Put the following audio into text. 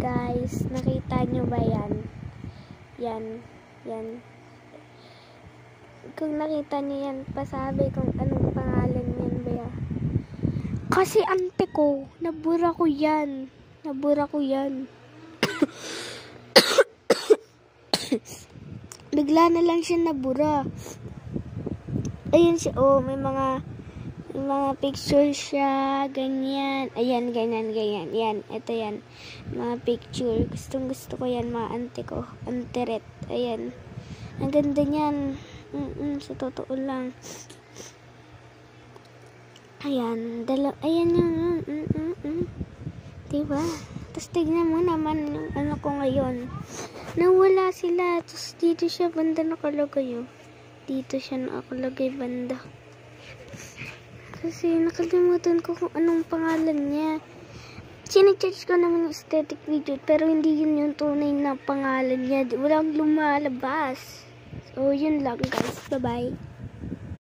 guys. Nakita nyo ba yan? Yan. Kung nakita nyo yan, pasabi kung anong pangalan yan ba. Kasi ante ko, nabura ko yan. Bigla na lang siya nabura. Ayan siya, oh, may mga picture siya, ganyan. Ayan, ganyan. Yan, ito yan. Mga picture. Gusto ko yan, mga ante ko. Anteret. Ayan. Ang ganda niyan. Sa totoo lang. Ayan. Ayan yung, diba? Tapos tignan mo naman yung ano ko ngayon. Nawala sila. Tapos dito siya banda nakalagay, oh. Dito siya nakalagay banda. Kasi nakalimutan ko kung anong pangalan niya. Sinecheck ko naman yung aesthetic video, pero hindi yun yung tunay na pangalan niya. Walang lumalabas. So, yun lang guys. Bye-bye.